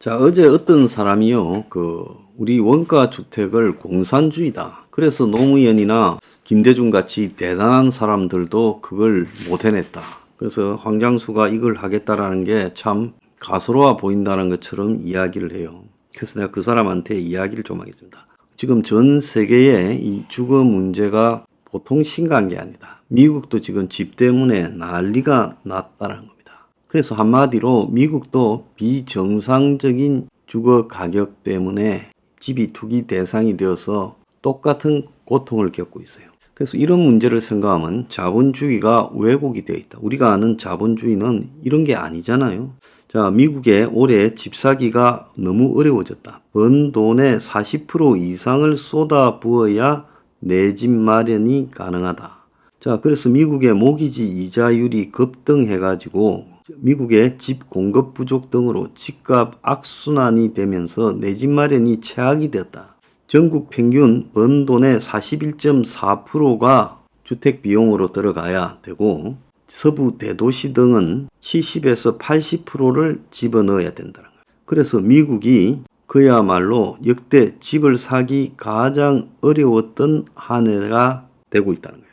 자, 어제 어떤 사람이요, 우리 원가 주택을 공산주의다. 그래서 노무현이나 김대중 같이 대단한 사람들도 그걸 못 해냈다. 그래서 황장수가 이걸 하겠다라는 게 참 가소로워 보인다는 것처럼 이야기를 해요. 그래서 내가 그 사람한테 이야기를 좀 하겠습니다. 지금 전 세계에 이 주거 문제가 보통 심각한 게 아니다. 미국도 지금 집 때문에 난리가 났다는 겁니다. 그래서 한마디로 미국도 비정상적인 주거 가격 때문에 집이 투기 대상이 되어서 똑같은 고통을 겪고 있어요. 그래서 이런 문제를 생각하면 자본주의가 왜곡이 되어 있다. 우리가 아는 자본주의는 이런 게 아니잖아요. 자, 미국에 올해 집 사기가 너무 어려워졌다. 번 돈의 40% 이상을 쏟아 부어야 내 집 마련이 가능하다. 자, 그래서 미국의 모기지 이자율이 급등해가지고 미국의 집 공급 부족 등으로 집값 악순환이 되면서 내 집 마련이 최악이 되었다. 전국 평균 번 돈의 41.4%가 주택 비용으로 들어가야 되고 서부 대도시 등은 70에서 80%를 집어넣어야 된다는 거예요. 그래서 미국이 그야말로 역대 집을 사기 가장 어려웠던 한 해가 되고 있다는 거예요.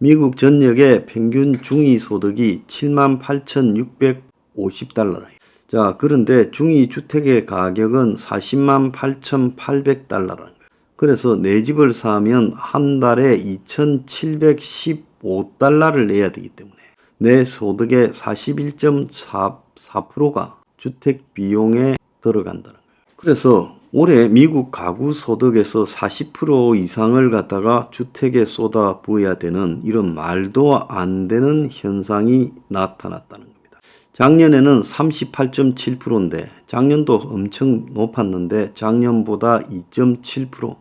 미국 전역의 평균 중위소득이 78,650달러라. 자, 그런데 중위주택의 가격은 408,800달러라는 거예요. 그래서 내 집을 사면 한 달에 2,715달러를 내야 되기 때문에 내 소득의 41.4%가 주택 비용에 들어간다는 거예요. 그래서 올해 미국 가구 소득에서 40% 이상을 갖다가 주택에 쏟아 부어야 되는 이런 말도 안 되는 현상이 나타났다는 겁니다. 작년에는 38.7%인데 작년도 엄청 높았는데 작년보다 2.7%.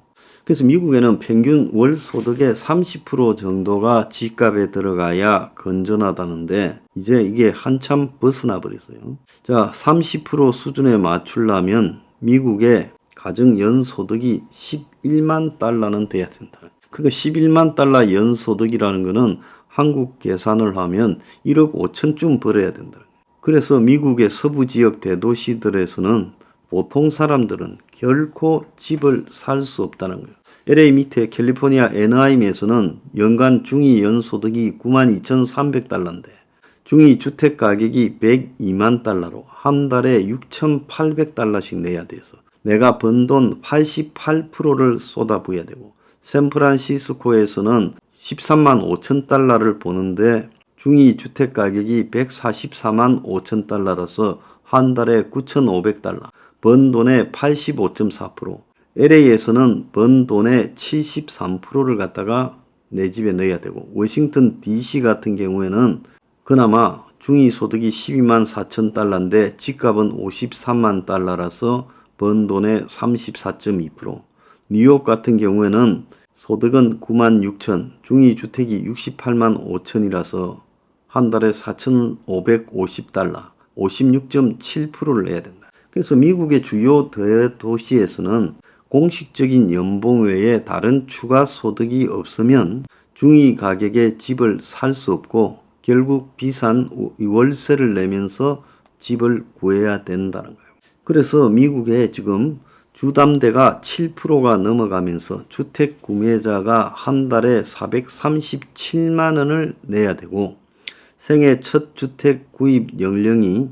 그래서 미국에는 평균 월 소득의 30% 정도가 집값에 들어가야 건전하다는데 이제 이게 한참 벗어나 버렸어요. 자, 30% 수준에 맞추려면 미국의 가정 연소득이 11만 달러는 돼야 된다. 그러니까 11만 달러 연소득이라는 거는 한국 계산을 하면 1억 5천쯤 벌어야 된다. 그래서 미국의 서부 지역 대도시들에서는 보통 사람들은 결코 집을 살 수 없다는 거예요. LA 밑에 캘리포니아 애나하임에서는 연간 중위 연소득이 92,300달러인데 중위 주택 가격이 102만 달러로 한 달에 6,800달러씩 내야 돼서 내가 번 돈 88%를 쏟아부어야 되고 샌프란시스코에서는 13만 5천 달러를 버는데 중위 주택 가격이 144만 5천 달러라서 한 달에 9,500달러, 번 돈의 85.4%, LA에서는 번 돈의 73%를 갖다가 내 집에 넣어야 되고 워싱턴 DC 같은 경우에는 그나마 중위 소득이 12만 4천 달러인데 집값은 53만 달러라서 번 돈의 34.2%, 뉴욕 같은 경우에는 소득은 9만 6천, 중위 주택이 68만 5천이라서 한 달에 4,550달러, 56.7%를 내야 된다. 그래서 미국의 주요 대도시에서는 공식적인 연봉 외에 다른 추가 소득이 없으면 중위 가격의 집을 살 수 없고 결국 비싼 월세를 내면서 집을 구해야 된다는 거예요. 그래서 미국에 지금 주담대가 7%가 넘어가면서 주택 구매자가 한 달에 437만 원을 내야 되고 생애 첫 주택 구입 연령이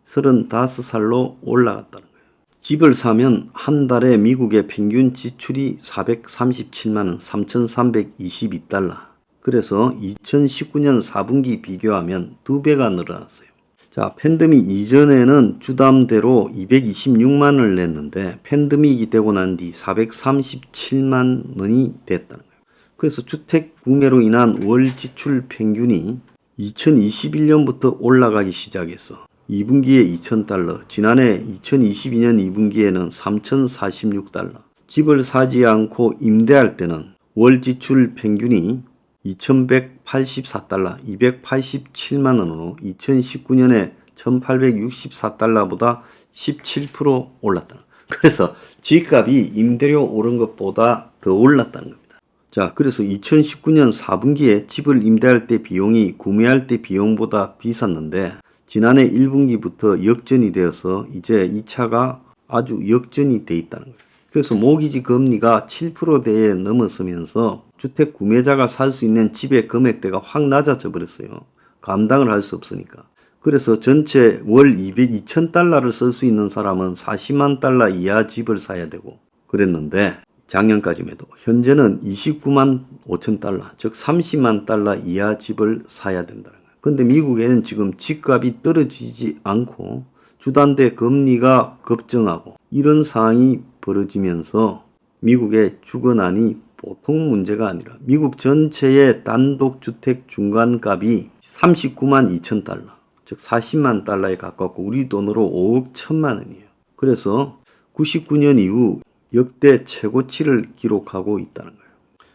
35살로 올라갔다는 거예요. 집을 사면 한 달에 미국의 평균 지출이 437만 원, 3,322달러. 그래서 2019년 4분기 비교하면 2배가 늘어났어요. 자, 팬데믹 이전에는 주담대로 226만 원을 냈는데 팬데믹이 되고 난 뒤 437만 원이 됐다는 거예요. 그래서 주택 구매로 인한 월 지출 평균이 2021년부터 올라가기 시작했어. 2분기에 2,000달러, 지난해 2022년 2분기에는 3,046달러. 집을 사지 않고 임대할 때는 월 지출 평균이 2,184달러, 287만 원으로 2019년에 1,864달러보다 17% 올랐다. 그래서 집값이 임대료 오른 것보다 더 올랐다는 겁니다. 자, 그래서 2019년 4분기에 집을 임대할 때 비용이 구매할 때 비용보다 비쌌는데 지난해 1분기부터 역전이 되어서 이제 2차가 아주 역전이 돼 있다는 거예요. 그래서 모기지 금리가 7%대에 넘어서면서 주택 구매자가 살 수 있는 집의 금액대가 확 낮아져 버렸어요. 감당을 할 수 없으니까. 그래서 전체 월 2,000달러를 쓸 수 있는 사람은 40만 달러 이하 집을 사야 되고 그랬는데 작년까지만 해도 현재는 29만 5천 달러, 즉 30만 달러 이하 집을 사야 된다는 거예요. 근데 미국에는 지금 집값이 떨어지지 않고 주단대 금리가 급증하고 이런 상황이 벌어지면서 미국의 주거난이 보통 문제가 아니라 미국 전체의 단독주택 중간값이 39만 2천 달러, 즉 40만 달러에 가깝고 우리 돈으로 5억 1천만 원이에요. 그래서 99년 이후 역대 최고치를 기록하고 있다는 거예요.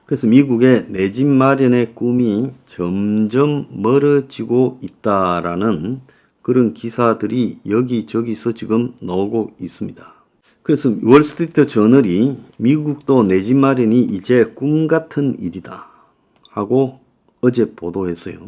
그래서 미국의 내 집 마련의 꿈이 점점 멀어지고 있다라는 그런 기사들이 여기저기서 지금 나오고 있습니다. 그래서 월스트리트 저널이 미국도 내 집 마련이 이제 꿈 같은 일이다 하고 어제 보도했어요.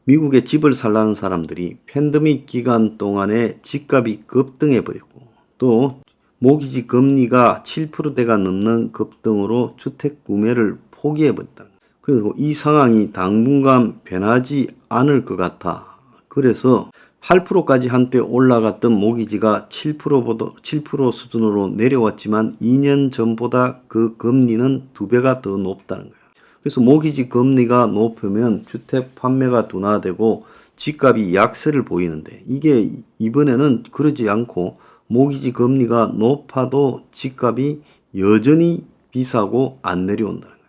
미국에 집을 살라는 사람들이 팬데믹 기간 동안에 집값이 급등해 버렸고 또 모기지 금리가 7%대가 넘는 급등으로 주택 구매를 포기해 버렸다. 그리고 이 상황이 당분간 변하지 않을 것 같아. 그래서 8%까지 한때 올라갔던 모기지가 7% 수준으로 내려왔지만 2년 전보다 그 금리는 2배가 더 높다는 거예요. 그래서 모기지 금리가 높으면 주택 판매가 둔화되고 집값이 약세를 보이는데 이게 이번에는 그러지 않고 모기지 금리가 높아도 집값이 여전히 비싸고 안 내려온다는 거예요.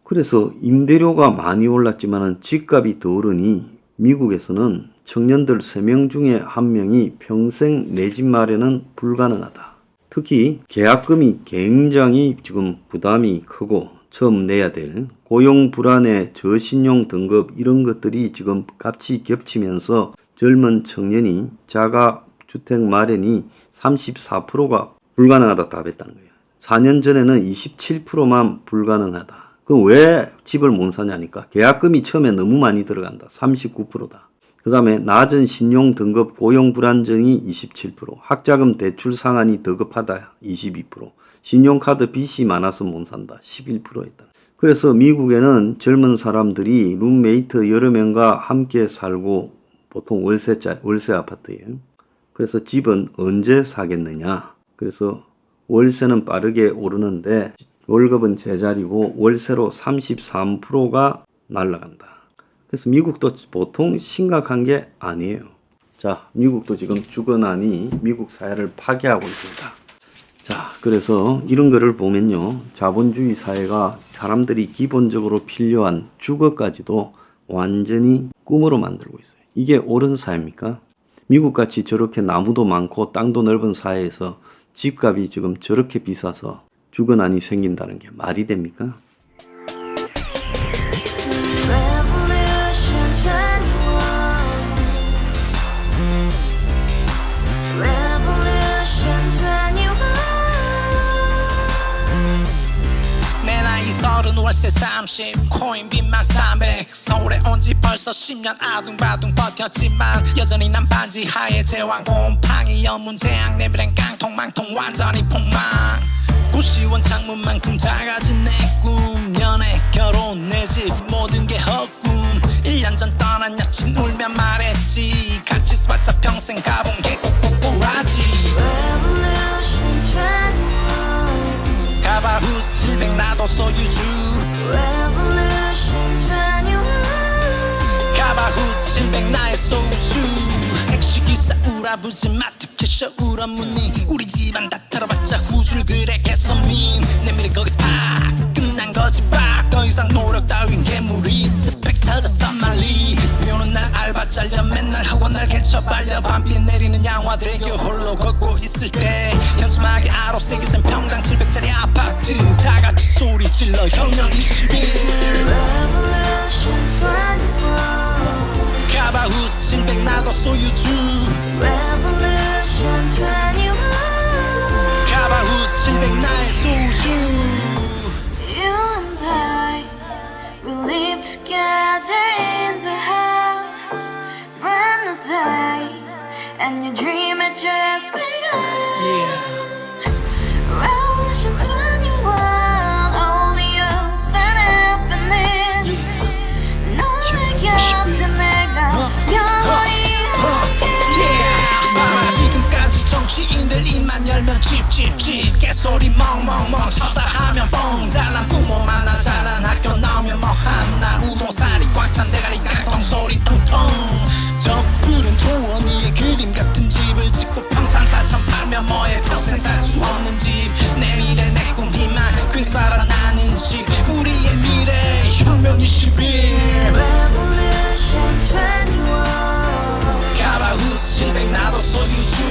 그래서 임대료가 많이 올랐지만 집값이 더 오르니 미국에서는 청년들 3명 중에 1명이 평생 내 집 마련은 불가능하다. 특히 계약금이 굉장히 지금 부담이 크고 처음 내야 될 고용 불안에 저신용 등급 이런 것들이 지금 같이 겹치면서 젊은 청년이 자가 주택 마련이 34%가 불가능하다 답했다는 거예요. 4년 전에는 27%만 불가능하다. 그럼 왜 집을 못 사냐니까 계약금이 처음에 너무 많이 들어간다. 39%다. 그 다음에 낮은 신용 등급 고용 불안정이 27%, 학자금 대출 상환이 더 급하다 22%, 신용카드 빚이 많아서 못 산다 11%였다. 그래서 미국에는 젊은 사람들이 룸메이트 여러 명과 함께 살고 보통 월세 아파트예요. 그래서 집은 언제 사겠느냐. 그래서 월세는 빠르게 오르는데 월급은 제자리고 월세로 33%가 날아간다. 그래서 미국도 보통 심각한 게 아니에요. 자, 미국도 지금 주거난이 미국 사회를 파괴하고 있습니다. 자, 그래서 이런 거를 보면요. 자본주의 사회가 사람들이 기본적으로 필요한 주거까지도 완전히 꿈으로 만들고 있어요. 이게 옳은 사회입니까? 미국같이 저렇게 나무도 많고 땅도 넓은 사회에서 집값이 지금 저렇게 비싸서 주거난이 생긴다는 게 말이 됩니까? 월세 30 코인빚만 300 서울에 온 지 벌써 10년 아둥바둥 버텼지만 여전히 난 반지 하에 제왕 곰팡이 연문제약 내비랑 깡통망통 완전히 폭망 고시원 창문만큼 작아진 내 꿈 연애 결혼 내 집 모든 게 헛꿈 1년 전 떠난 여친 울면 말했지 같이 살자 평생 가본 게 꼬꼬꼬라지 가바후스 700 나도 소유주 가바후스 700 나의 소유주 택시기사 우라부지 마트 캐셔 울어무니 우리 집안 다 털어봤자 후줄 그래 개선민 내 미래 거기서 팍 끝난 거지 팍더 이상 노력 따윈 괴물이 스펙 찾아서 말리 비오는 날 알바 잘려 맨날 학원 날 개쳐 발려 밤비 내리는 양화대교 홀로 걷고 있을 때 현수막에 아로 새겨진 평당 700짜리 아파트 다같이 소리 질러 혁명 21 가바후스 700 나도 소유주 가바후스 700 나의 소유주 You and I, we live together in the house brand new day and your dream had just begun Yeah 살아나는지 우리의 미래 혁명 21 Revolution 21 카바우스 700 나도 소유주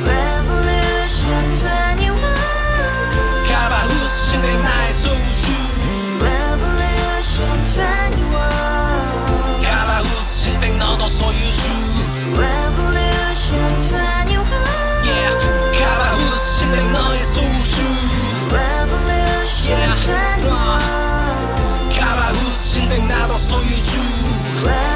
Revolution 21 카바우스 700 나의 소유주 Revolution 21 카바우스 700 너도 소유주 Revolution 21 Yeah 카바우스 700 너의 소유주 Revolution 21 카바우스 700 나도 소유주 Revolution